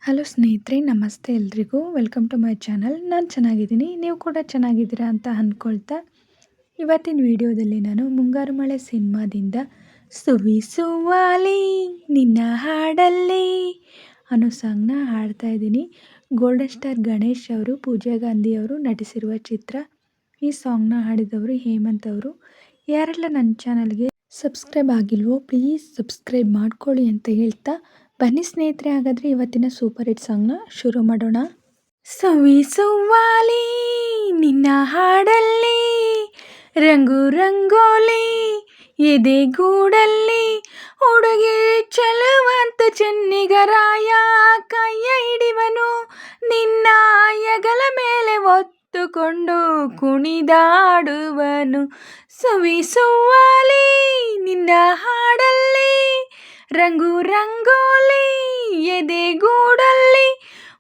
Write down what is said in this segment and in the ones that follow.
Hello ಸ್ನೇಹಿತರೆ, ನಮಸ್ತೆ ಎಲ್ರಿಗೂ. Welcome to my channel. ನಾನು ಚೆನ್ನಾಗಿದ್ದೀನಿ, ನೀವು ಕೂಡ ಚೆನ್ನಾಗಿದ್ದೀರಾ ಅಂತ ಅಂದ್ಕೊಳ್ತಾ ಇವತ್ತಿನ ವಿಡಿಯೋದಲ್ಲಿ ನಾನು ಮುಂಗಾರು ಮಳೆ ಸಿನಿಮಾದಿಂದ ಸುವಿಸುವಾಲಿ ನಿನ್ನ ಹಾಡಲ್ಲಿ ಅನ್ನೋ ಸಾಂಗ್ನ ಹಾಡ್ತಾ ಇದ್ದೀನಿ. ಗೋಲ್ಡನ್ ಸ್ಟಾರ್ ಗಣೇಶ್ ಅವರು, ಪೂಜಾ ಗಾಂಧಿ ಅವರು ನಟಿಸಿರುವ ಚಿತ್ರ. ಈ ಸಾಂಗ್ನ ಹಾಡಿದವರು ಹೇಮಂತ್ ಅವರು. ಯಾರೆಲ್ಲ ನನ್ನ ಚಾನಲ್ಗೆ ಸಬ್ಸ್ಕ್ರೈಬ್ ಆಗಿಲ್ವೋ ಪ್ಲೀಸ್ ಸಬ್ಸ್ಕ್ರೈಬ್ ಮಾಡ್ಕೊಳ್ಳಿ ಅಂತ ಹೇಳ್ತಾ ಬನ್ನಿ ಸ್ನೇಹಿತರೆ, ಹಾಗಾದರೆ ಇವತ್ತಿನ ಸೂಪರ್ ಹಿಟ್ ಸಾಂಗ್ನ ಶುರು ಮಾಡೋಣ. ಸುವಿಸುವಾಲಿ ನಿನ್ನ ಹಾಡಲ್ಲಿ ರಂಗು ರಂಗೋಲಿ ಎದೆಗೂಡಲ್ಲಿ ಹುಡುಗಿ ಚಲುವಂತ ಚೆನ್ನಿಗರಾಯ ಕೈಯ ಹಿಡಿವನು ನಿನ್ನ ಹೆಗಲ ಮೇಲೆ ಒತ್ತುಕೊಂಡು ಕುಣಿದಾಡುವನು. ಸುವಿಸುವಾಲಿ ನಿನ್ನ ಹಾಡಲ್ಲಿ ರಂಗು ರಂಗೋಲಿ ಎದೆಗೂಡಲ್ಲಿ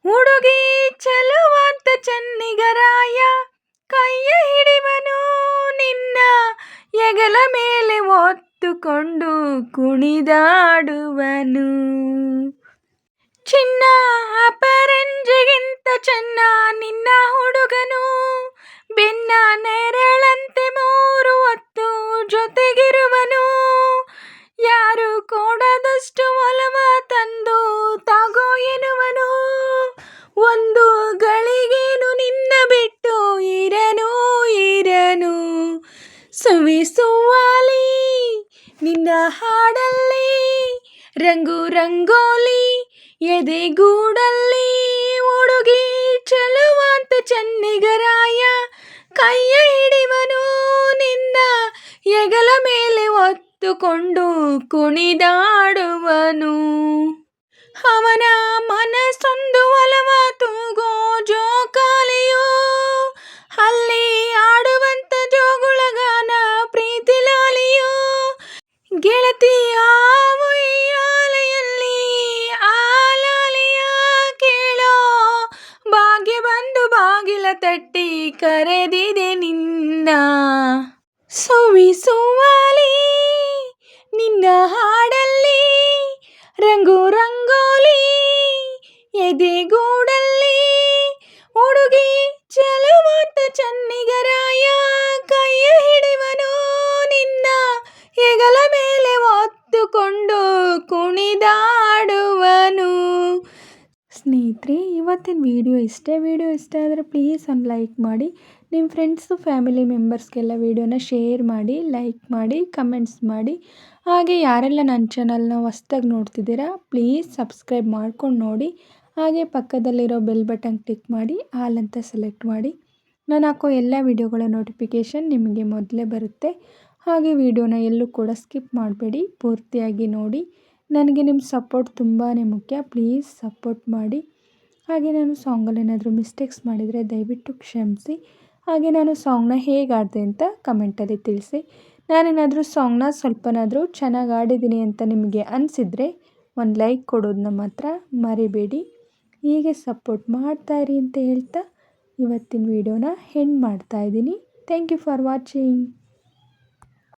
ಹುಡುಗಿ ಚಲುವಂತ ಚೆನ್ನಿಗರಾಯ ಕೈಯ ಹಿಡಿವನು ನಿನ್ನ ಹೆಗಲ ಮೇಲೆ ಒತ್ತುಕೊಂಡು ಕುಣಿದಾಡುವನು. ಚಿನ್ನ ಅಪರಂಜಿಗಿಂತ ಚೆನ್ನ ನಿನ್ನ ಹುಡುಗನು, ಬೆನ್ನ ನೆರಳಂತೆ ಮೂರು ಹೊತ್ತು ಜೊತೆಗಿರುವನು. ಯಾರು ಕೊಡದಷ್ಟು ಒಲವ ತಂದು ತಗೋ ಎನ್ನುವನು, ಒಂದು ಗಳಿಗೇನು ನಿನ್ನ ಬಿಟ್ಟು ಇರನು. ಸುವಿಸುವಾಲಿ ನಿನ್ನ ಹಾಡಲ್ಲಿ ರಂಗು ರಂಗೋಲಿ ಎದೆಗೂಡಲ್ಲಿ ಹುಡುಗಿ ಚಲುವಂತ ಚೆನ್ನಿಗರಾಯ ಕೈಯ ಹಿಡಿವನು ನಿನ್ನ ಹೆಗಲ ಮೇಲೆ ಒತ್ತುಕೊಂಡು ಕುಣಿದಾಡುವನು. ಅವನ ಮನಸ್ಸೊಂದು ಒಲವ ತೂಗೋ ಜೋಕಾಲಿಯೋ, ಅಲ್ಲಿ ಆಡುವಂತ ಜೋಗುಳಗಾನ ಪ್ರೀತಿ ಲಾಲಿಯೋ. ಗೆಳತಿ ಆವು ಈ ಆಲೆಯಲ್ಲಿ ಆಲಾಲಿಯ ಕೇಳೋ, ಭಾಗ್ಯ ಬಂದು ಬಾಗಿಲ ತಟ್ಟಿ ಕರೆದಿದೆ ನಿನ್ನ. ಸುವಿಸುವಾಲಿ ನಿನ್ನ ಹಾಡಲ್ಲಿ ರಂಗು ರಂಗೋಲಿ ಎದೆಗೂಡಲ್ಲಿ ಹುಡುಗಿ ಚಲುವಂತ ಚೆನ್ನಿಗರಾಯ ಕೈಯ ಹಿಡಿವನು ನಿನ್ನ ಹೆಗಲ ಮೇಲೆ ಒತ್ತುಕೊಂಡು ಕುಣಿದಾಡುವನು. ಸ್ನೇಹಿತರೆ, ಇವತ್ತಿನ ವಿಡಿಯೋ ಇಷ್ಟೇ. ವಿಡಿಯೋ ಇಷ್ಟ ಆದರೆ ಪ್ಲೀಸ್ ಒಂದು ಲೈಕ್ ಮಾಡಿ, ನಿಮ್ಮ ಫ್ರೆಂಡ್ಸು ಫ್ಯಾಮಿಲಿ ಮೆಂಬರ್ಸ್ಗೆಲ್ಲ ವಿಡಿಯೋನ ಶೇರ್ ಮಾಡಿ, ಲೈಕ್ ಮಾಡಿ, ಕಮೆಂಟ್ಸ್ ಮಾಡಿ. ಹಾಗೆ ಯಾರೆಲ್ಲ ನನ್ನ ಚಾನಲ್ನ ಹೊಸ್ದಾಗಿ ನೋಡ್ತಿದ್ದೀರಾ ಪ್ಲೀಸ್ ಸಬ್ಸ್ಕ್ರೈಬ್ ಮಾಡ್ಕೊಂಡು ನೋಡಿ. ಹಾಗೆ ಪಕ್ಕದಲ್ಲಿರೋ ಬೆಲ್ ಬಟನ್ ಕ್ಲಿಕ್ ಮಾಡಿ ಆಲ್ ಅಂತ ಸೆಲೆಕ್ಟ್ ಮಾಡಿ. ನಾನು ಹಾಕೋ ಎಲ್ಲ ವಿಡಿಯೋಗಳ ನೋಟಿಫಿಕೇಷನ್ ನಿಮಗೆ ಮೊದಲೇ ಬರುತ್ತೆ. ಹಾಗೆ ವಿಡಿಯೋನ ಎಲ್ಲೂ ಕೂಡ ಸ್ಕಿಪ್ ಮಾಡಬೇಡಿ, ಪೂರ್ತಿಯಾಗಿ ನೋಡಿ. ನನಗೆ ನಿಮ್ಮ ಸಪೋರ್ಟ್ ತುಂಬಾ ಮುಖ್ಯ, ಪ್ಲೀಸ್ ಸಪೋರ್ಟ್ ಮಾಡಿ. ಹಾಗೆ ನಾನು ಸಾಂಗಲ್ಲಿ ಏನಾದರೂ ಮಿಸ್ಟೇಕ್ಸ್ ಮಾಡಿದರೆ ದಯವಿಟ್ಟು ಕ್ಷಮಿಸಿ. ಹಾಗೆ ನಾನು ಸಾಂಗ್ನ ಹೇಗೆ ಆಡಿದೆ ಅಂತ ಕಮೆಂಟಲ್ಲಿ ತಿಳಿಸಿ. ನಾನೇನಾದರೂ ಸಾಂಗ್ನ ಸ್ವಲ್ಪನಾದರೂ ಚೆನ್ನಾಗಿ ಆಡಿದ್ದೀನಿ ಅಂತ ನಿಮಗೆ ಅನಿಸಿದರೆ ಒಂದು ಲೈಕ್ ಕೊಡೋದನ್ನ ಮಾತ್ರ ಮರಿಬೇಡಿ. ಹೀಗೆ ಸಪೋರ್ಟ್ ಮಾಡ್ತಾಯಿರಿ ಅಂತ ಹೇಳ್ತಾ ಇವತ್ತಿನ ವಿಡಿಯೋನ ಎಂಡ್ ಮಾಡ್ತಾಯಿದ್ದೀನಿ. Thank you for watching.